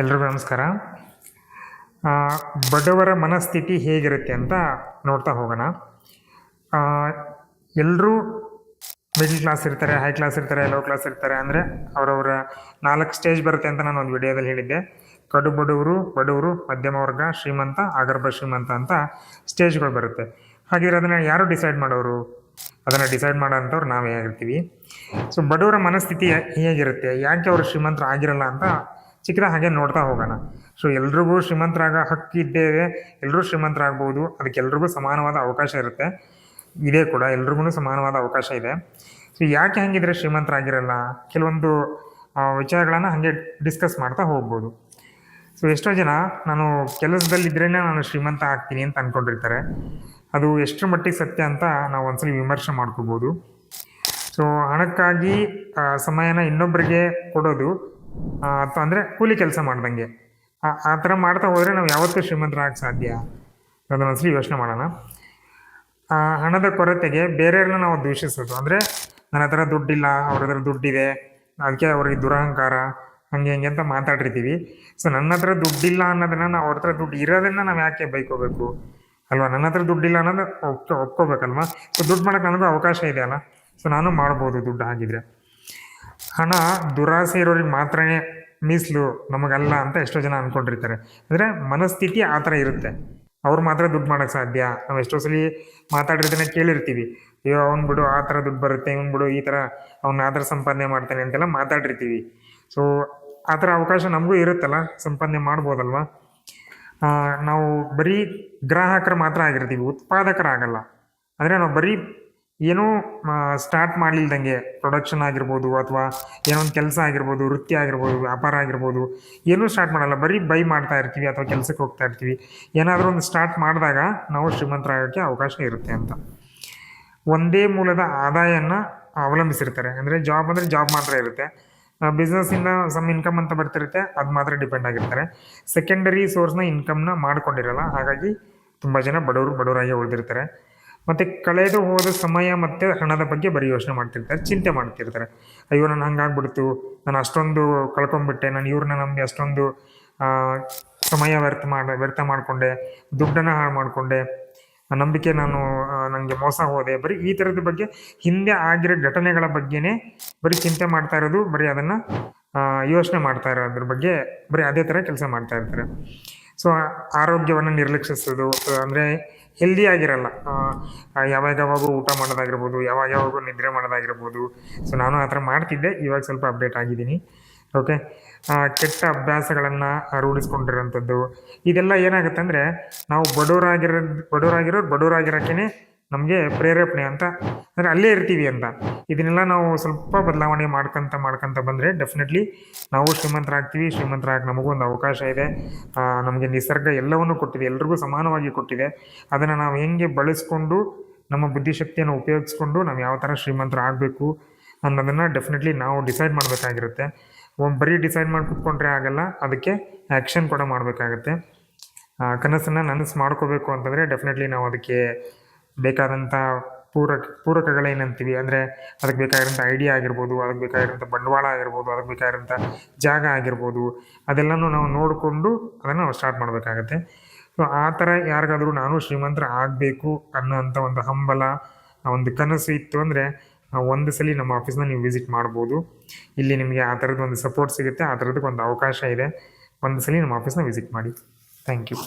ಎಲ್ರಿಗೂ ನಮಸ್ಕಾರ. ಬಡವರ ಮನಸ್ಥಿತಿ ಹೇಗಿರುತ್ತೆ ಅಂತ ನೋಡ್ತಾ ಹೋಗೋಣ. ಎಲ್ಲರೂ ಮಿಡ್ಲ್ ಕ್ಲಾಸ್ ಇರ್ತಾರೆ, ಹೈ ಕ್ಲಾಸ್ ಇರ್ತಾರೆ, ಲೋ ಕ್ಲಾಸ್ ಇರ್ತಾರೆ. ಅಂದರೆ ಅವರವರ 4 ಸ್ಟೇಜ್ ಬರುತ್ತೆ ಅಂತ ನಾನು ಒಂದು ವಿಡಿಯೋದಲ್ಲಿ ಹೇಳಿದ್ದೆ. ಕಡು ಬಡವರು, ಮಧ್ಯಮ ವರ್ಗ, ಶ್ರೀಮಂತ, ಆಗರ್ಭ ಶ್ರೀಮಂತ ಅಂತ ಸ್ಟೇಜ್ಗಳು ಬರುತ್ತೆ. ಹಾಗಿದ್ರೆ ಅದನ್ನು ಯಾರು ಡಿಸೈಡ್ ಮಾಡೋರು? ಅದನ್ನು ಡಿಸೈಡ್ ಮಾಡೋ ಅಂಥವ್ರು ನಾವೇ ಆಗಿರ್ತೀವಿ. ಸೊ ಬಡವರ ಮನಸ್ಥಿತಿ ಹೇಗಿರುತ್ತೆ, ಯಾಕೆ ಅವರು ಶ್ರೀಮಂತರು ಆಗಿರಲ್ಲ ಅಂತ ಚಿಕ್ಕದ ಹಾಗೆ ನೋಡ್ತಾ ಹೋಗೋಣ. ಸೊ ಎಲ್ರಿಗೂ ಶ್ರೀಮಂತರಾಗ ಹಕ್ಕಿದ್ದೇವೆ, ಎಲ್ಲರೂ ಶ್ರೀಮಂತರಾಗ್ಬೋದು. ಅದಕ್ಕೆ ಎಲ್ರಿಗೂ ಸಮಾನವಾದ ಅವಕಾಶ ಇರುತ್ತೆ, ಇದೇ ಕೂಡ ಎಲ್ರಿಗೂ ಸಮಾನವಾದ ಅವಕಾಶ ಇದೆ. ಸೊ ಯಾಕೆ ಹಂಗಿದ್ರೆ ಶ್ರೀಮಂತರಾಗಿರಲ್ಲ, ಕೆಲವೊಂದು ವಿಚಾರಗಳನ್ನು ಹಾಗೆ ಡಿಸ್ಕಸ್ ಮಾಡ್ತಾ ಹೋಗ್ಬೋದು. ಸೊ ಎಷ್ಟೋ ಜನ ನಾನು ಕೆಲಸದಲ್ಲಿದ್ರೇ ನಾನು ಶ್ರೀಮಂತ ಆಗ್ತೀನಿ ಅಂತ ಅಂದ್ಕೊಂಡಿರ್ತಾರೆ. ಅದು ಎಷ್ಟು ಮಟ್ಟಿಗೆ ಸತ್ಯ ಅಂತ ನಾವು ಒಂದ್ಸಲಿ ವಿಮರ್ಶೆ ಮಾಡ್ಕೋಬೋದು. ಸೊ ಹಣಕ್ಕಾಗಿ ಸಮಯನ ಇನ್ನೊಬ್ಬರಿಗೆ ಕೊಡೋದು ಅಥವಾ ಅಂದರೆ ಕೂಲಿ ಕೆಲಸ ಮಾಡ್ದಂಗೆ, ಆ ಥರ ಮಾಡ್ತಾ ಹೋದರೆ ನಾವು ಯಾವತ್ತೂ ಶ್ರೀಮಂತರಾಗಕ್ಕೆ ಸಾಧ್ಯ? ಅದನ್ನು ಒಂದ್ಸಲಿ ಯೋಚನೆ ಮಾಡೋಣ. ಹಣದ ಕೊರತೆಗೆ ಬೇರೆಯವ್ರನ್ನ ನಾವು ದೂಷಿಸೋದು, ಅಂದರೆ ನನ್ನ ಹತ್ರ ದುಡ್ಡಿಲ್ಲ, ಅವ್ರ ಹತ್ರ ದುಡ್ಡಿದೆ, ಅದಕ್ಕೆ ಅವ್ರಿಗೆ ದುರಹಂಕಾರ, ಹಂಗೆ ಅಂತ ಮಾತಾಡಿರ್ತೀವಿ. ಸೊ ನನ್ನ ಹತ್ರ ದುಡ್ಡಿಲ್ಲ ಅನ್ನೋದನ್ನು, ನಾವು ಅವ್ರ ಹತ್ರ ದುಡ್ಡು ಇರೋದನ್ನು ನಾವು ಯಾಕೆ ಬೈಕೋಬೇಕು ಅಲ್ವಾ? ನನ್ನ ಹತ್ರ ದುಡ್ಡಿಲ್ಲ ಅನ್ನೋದು ಒಪ್ಕೋಬೇಕಲ್ವ? ಸೊ ದುಡ್ಡು ಮಾಡೋಕ್ಕೆ ನನಗೂ ಅವಕಾಶ ಇದೆ ಅಲ್ಲ, ಸೊ ನಾನು ಮಾಡ್ಬೋದು ದುಡ್ಡು. ಹಾಗಿದ್ರೆ ಹಣ ದುರಾಸೆ ಇರೋರಿಗೆ ಮಾತ್ರನೇ ಮೀಸಲು, ನಮಗಲ್ಲ ಅಂತ ಎಷ್ಟೋ ಜನ ಅಂದ್ಕೊಂಡಿರ್ತಾರೆ. ಅಂದರೆ ಮನಸ್ಥಿತಿ ಆ ಥರ ಇರುತ್ತೆ, ಅವ್ರು ಮಾತ್ರ ದುಡ್ಡು ಮಾಡೋಕ್ಕೆ ಸಾಧ್ಯ. ನಾವು ಎಷ್ಟೋ ಸಲ ಮಾತಾಡಿರೋದನ್ನ ಕೇಳಿರ್ತೀವಿ, ಅಯ್ಯೋ ಅವ್ನು ಬಿಡು ಆ ಥರ ದುಡ್ಡು ಬರುತ್ತೆ, ಇವ್ನು ಬಿಡು ಈ ಥರ ಅವ್ನು ಆ ಥರ ಸಂಪಾದನೆ ಮಾಡ್ತಾನೆ ಅಂತೆಲ್ಲ ಮಾತಾಡಿರ್ತೀವಿ. ಸೊ ಆ ಥರ ಅವಕಾಶ ನಮಗೂ ಇರುತ್ತಲ್ಲ, ಸಂಪಾದನೆ ಮಾಡ್ಬೋದಲ್ವ? ನಾವು ಬರೀ ಗ್ರಾಹಕರು ಮಾತ್ರ ಆಗಿರ್ತೀವಿ, ಉತ್ಪಾದಕರಾಗಲ್ಲ. ಅಂದರೆ ನಾವು ಬರೀ ಏನೋ ಸ್ಟಾರ್ಟ್ ಮಾಡಲಿಲ್ದಂಗೆ, ಪ್ರೊಡಕ್ಷನ್ ಆಗಿರ್ಬೋದು ಅಥವಾ ಏನೋ ಒಂದು ಕೆಲಸ ಆಗಿರ್ಬೋದು, ವೃತ್ತಿ ಆಗಿರ್ಬೋದು, ವ್ಯಾಪಾರ ಆಗಿರ್ಬೋದು, ಏನೂ ಸ್ಟಾರ್ಟ್ ಮಾಡಲ್ಲ, ಬರೀ ಬೈ ಮಾಡ್ತಾ ಇರ್ತೀವಿ ಅಥವಾ ಕೆಲಸಕ್ಕೆ ಹೋಗ್ತಾ ಇರ್ತೀವಿ. ಏನಾದರೂ ಒಂದು ಸ್ಟಾರ್ಟ್ ಮಾಡಿದಾಗ ನಾವು ಶ್ರೀಮಂತರಾಗೋಕ್ಕೆ ಅವಕಾಶ ಇರುತ್ತೆ ಅಂತ. ಒಂದೇ ಮೂಲದ ಆದಾಯನ ಅವಲಂಬಿಸಿರ್ತಾರೆ. ಅಂದರೆ ಜಾಬ್ ಮಾತ್ರ ಇರುತ್ತೆ, ಬಿಸ್ನೆಸ್ಸಿಂದ ಸಮ್ ಇನ್ಕಮ್ ಅಂತ ಬರ್ತಿರುತ್ತೆ, ಅದು ಮಾತ್ರ ಡಿಪೆಂಡ್ ಆಗಿರ್ತಾರೆ. ಸೆಕೆಂಡರಿ ಸೋರ್ಸ್ನ ಇನ್ಕಮ್ನ ಮಾಡ್ಕೊಂಡಿರಲ್ಲ. ಹಾಗಾಗಿ ತುಂಬ ಜನ ಬಡವರಾಗಿ ಉಳಿದಿರ್ತಾರೆ. ಮತ್ತು ಕಳೆದು ಹೋದ ಸಮಯ ಮತ್ತು ಹಣದ ಬಗ್ಗೆ ಬರೀ ಯೋಚನೆ ಮಾಡ್ತಿರ್ತಾರೆ, ಚಿಂತೆ ಮಾಡ್ತಿರ್ತಾರೆ. ಅಯ್ಯೋ ನಾನು ಹಂಗಾಗ್ಬಿಡ್ತು, ನಾನು ಅಷ್ಟೊಂದು ಕಳ್ಕೊಂಡ್ಬಿಟ್ಟೆ, ನಾನು ಇವ್ರನ್ನ ನಂಬಿ ಅಷ್ಟೊಂದು ಸಮಯ ವ್ಯರ್ಥ ಮಾಡಿಕೊಂಡೆ, ದುಡ್ಡನ್ನು ಹಾಳು ಮಾಡಿಕೊಂಡೆ, ನಂಬಿಕೆ ನನಗೆ ಮೋಸ ಹೋದೆ. ಬರೀ ಈ ಥರದ ಬಗ್ಗೆ, ಹಿಂದೆ ಆಗಿರೋ ಘಟನೆಗಳ ಬಗ್ಗೆನೇ ಬರೀ ಚಿಂತೆ ಮಾಡ್ತಾ ಇರೋದು, ಬರೀ ಅದನ್ನು ಯೋಚನೆ ಮಾಡ್ತಾ ಇರೋದ್ರ ಬಗ್ಗೆ ಬರೀ ಅದೇ ಥರ ಕೆಲಸ ಮಾಡ್ತಾ ಇರ್ತಾರೆ. ಸೊ ಆರೋಗ್ಯವನ್ನು ನಿರ್ಲಕ್ಷಿಸೋದು, ಅಂದರೆ ಹೆಲ್ದಿ ಆಗಿರಲ್ಲ. ಯಾವಾಗೂ ಊಟ ಮಾಡೋದಾಗಿರ್ಬೋದು, ಯಾವಾಗೂ ನಿದ್ರೆ ಮಾಡೋದಾಗಿರ್ಬೋದು. ಸೊ ನಾನು ಆ ಥರ ಮಾಡ್ತಿದ್ದೆ, ಇವಾಗ ಸ್ವಲ್ಪ ಅಪ್ಡೇಟ್ ಆಗಿದ್ದೀನಿ. ಓಕೆ, ಕೆಟ್ಟ ಅಭ್ಯಾಸಗಳನ್ನು ರೂಢಿಸ್ಕೊಂಡಿರೋಂಥದ್ದು, ಇದೆಲ್ಲ ಏನಾಗುತ್ತೆ ಅಂದರೆ ನಾವು ಬಡವರಾಗಿರೋಕ್ಕೇ ನಮಗೆ ಪ್ರೇರೇಪಣೆ ಅಂತ, ಅಂದರೆ ಅಲ್ಲೇ ಇರ್ತೀವಿ ಅಂತ. ಇದನ್ನೆಲ್ಲ ನಾವು ಸ್ವಲ್ಪ ಬದಲಾವಣೆ ಮಾಡ್ಕೊತ ಬಂದರೆ ಡೆಫಿನೆಟ್ಲಿ ನಾವು ಶ್ರೀಮಂತರಾಗಿ ನಮಗೂ ಒಂದು ಅವಕಾಶ ಇದೆ. ನಮಗೆ ನಿಸರ್ಗ ಎಲ್ಲವನ್ನೂ ಕೊಟ್ಟಿದೆ, ಎಲ್ರಿಗೂ ಸಮಾನವಾಗಿ ಕೊಟ್ಟಿದೆ. ಅದನ್ನು ನಾವು ಹೆಂಗೆ ಬಳಸ್ಕೊಂಡು, ನಮ್ಮ ಬುದ್ಧಿಶಕ್ತಿಯನ್ನು ಉಪಯೋಗಿಸ್ಕೊಂಡು ನಾವು ಯಾವ ಥರ ಶ್ರೀಮಂತರಾಗಬೇಕು ಅನ್ನೋದನ್ನು ಡೆಫಿನೆಟ್ಲಿ ನಾವು ಡಿಸೈಡ್ ಮಾಡಬೇಕಾಗಿರುತ್ತೆ. ಬರೀ ಡಿಸೈಡ್ ಮಾಡಿ ಕೂತ್ಕೊಂಡ್ರೆ ಆಗಲ್ಲ, ಅದಕ್ಕೆ ಆ್ಯಕ್ಷನ್ ಕೂಡ ಮಾಡಬೇಕಾಗತ್ತೆ. ಕನಸನ್ನು ನನಸು ಮಾಡ್ಕೋಬೇಕು ಅಂತಂದರೆ ಡೆಫಿನೆಟ್ಲಿ ನಾವು ಅದಕ್ಕೆ ಬೇಕಾದಂಥ ಪೂರಕಗಳೇನಂತೀವಿ, ಅಂದರೆ ಅದಕ್ಕೆ ಬೇಕಾಗಿರೋಂಥ ಐಡಿಯಾ ಆಗಿರ್ಬೋದು, ಅದಕ್ಕೆ ಬೇಕಾಗಿರೋಂಥ ಬಂಡವಾಳ ಆಗಿರ್ಬೋದು, ಅದಕ್ಕೆ ಬೇಕಾಗಿರೋಂಥ ಜಾಗ ಆಗಿರ್ಬೋದು, ಅದೆಲ್ಲನೂ ನಾವು ನೋಡಿಕೊಂಡು ಅದನ್ನು ನಾವು ಸ್ಟಾರ್ಟ್ ಮಾಡಬೇಕಾಗತ್ತೆ. ಸೊ ಆ ಥರ ಯಾರಿಗಾದರೂ ನಾನು ಶ್ರೀಮಂತರ ಆಗಬೇಕು ಅನ್ನೋಂಥ ಒಂದು ಹಂಬಲ, ಒಂದು ಕನಸು ಇತ್ತು ಅಂದರೆ ಒಂದು ಸಲ ನಮ್ಮ ಆಫೀಸ್ನ ನೀವು ವಿಸಿಟ್ ಮಾಡ್ಬೋದು. ಇಲ್ಲಿ ನಿಮಗೆ ಆ ಥರದ್ದು ಒಂದು ಸಪೋರ್ಟ್ ಸಿಗುತ್ತೆ, ಆ ಥರದಕ್ಕೆ ಒಂದು ಅವಕಾಶ ಇದೆ. ಒಂದು ಸಲ ನಮ್ಮ ಆಫೀಸ್ನ ವಿಸಿಟ್ ಮಾಡಿ. Thank you.